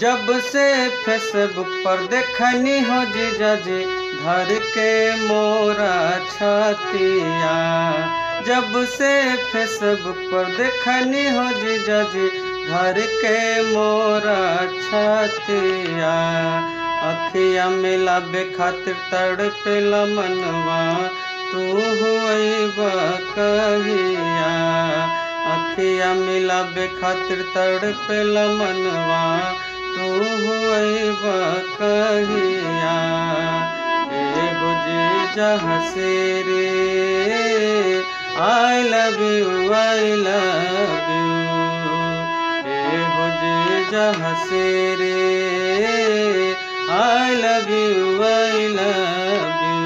जब से फेसबुक पर देखनी हो जीजा जी धर के मोरा छतिया। जब से फेसबुक पर देखनी हो जीजा जी धर के मोरा छतिया। अखिया मिलाबे खातिर तड़पेला मनवा तू हुआ कहिया। अखिया मिलाबे खातिर तड़पेला मनवा तू हुआ कहिया। एगो जीजा हंसे रे I love you I love you. एगो जीजा हंसे रे I love you I love you.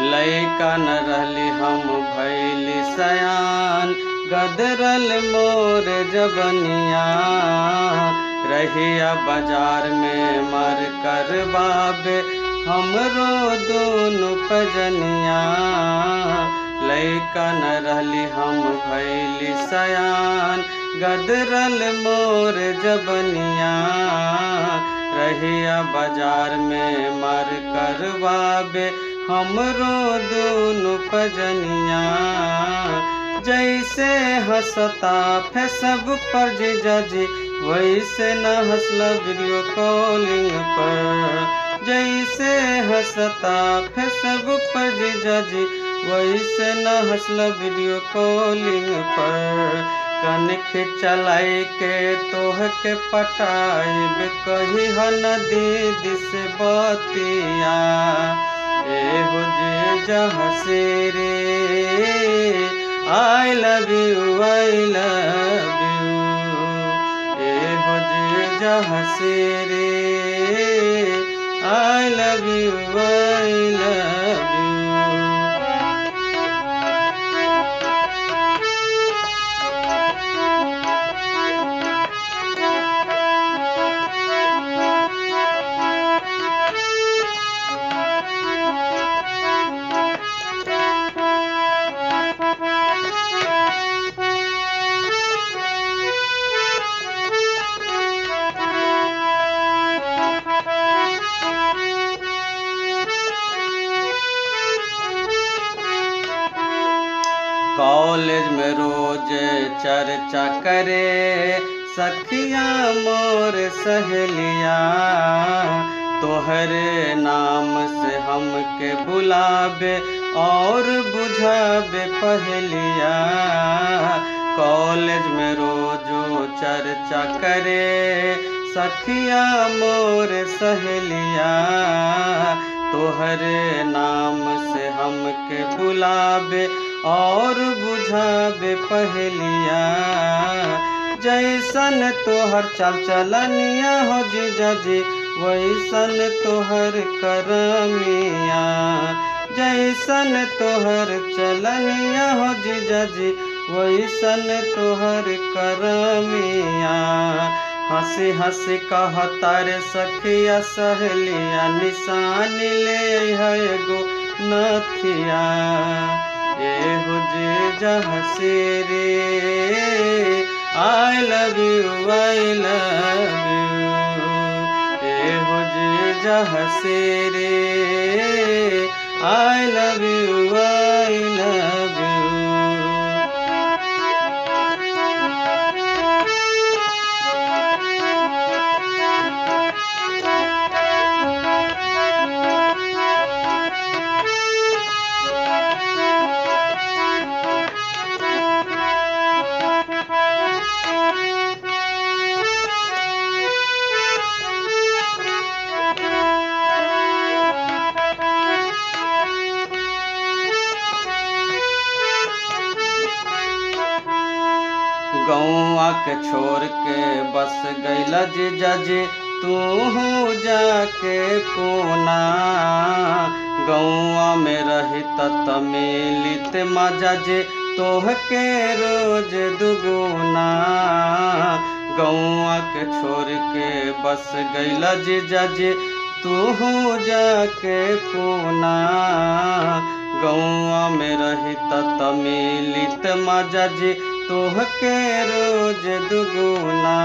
लइका न रहली हम भैली सयान गदरल मोर जबनिया। रहिया बाजार में मर कर बाबे हमरो दोनों पजनिया। लइका न रहली हम भैली सयान गदरल मोर जबनिया। रहिया बाजार में मर कर बाबे हमरो दोनों पजनिया। जैसे हंसता फेसबुक पर जीजा जी वैसे न हंसला वीडियो कॉलिंग पर। जैसे हंसता फेसबुक पर जीजा जी वैसे न हंसला वीडियो कॉलिंग पर। कनख चलाई के तोह के पटाइब कही हन दीदी से बतिया। एहो जीजा हंसे रे I love you I love you. एहो जीजा हंसे रे I love you I love you. College में रोज चर्चा करे सखिया मोर सहेलिया। तोहरे नाम से हमके बुलावे और बुझावे पहलिया। कॉलेज में रोजो चर्चा करे सखिया मोर सहेलिया। तोहरे नाम से हमके बुलावे और बुझावे पहलिया। जैसन तोहर चाल चलनिया हो जीजा जी वैसन तोहर करमिया। जैसन तोहर चलनिया हो जीजा जी वैसन तोहर करमिया। हंसी हंसी कहता रे सखिया सहेलिया निशानी ले है गो नथिया। एहो जीजा हंसे रे I love you I love you. एहो जीजा हंसे रे I love you I love you. गौआ के छोड़ के बस गैला जीजा जी तू जाके पूना। गौआ में रहित त मिलित मजा जे तोहके रोज दुगुना। गौआ के छोड़ के बस गैला जीजा जी तू जाके पूना। गौआ में रहित त मिलित मजा जे तोहके रोज दुगुना।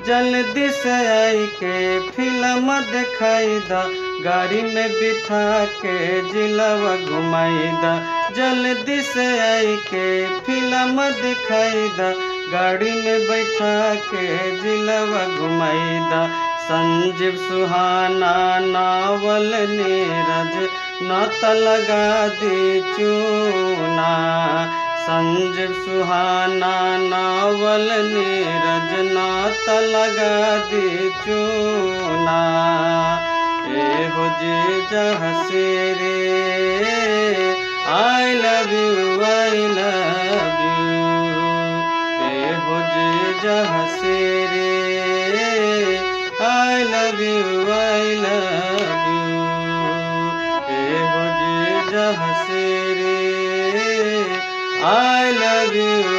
जल्दी से आई के फिल्म दिखाई दा, गाड़ी में बिठा के जिलवा घुमाई दा। जल्दी से आई के फिल्म दिखाई दा, गाड़ी में बैठा के जिलवा घुमाई दा। संजीव सुहाना नावल नीरज नात लगा दी चूना। संजीव सुहाना नावल नीरज नात लगा दी चूना। हो जीजा हसीरे I love you, I love you। हो जीजा हसीरे I love you, I love you। हो जीजा हसीरे I love you।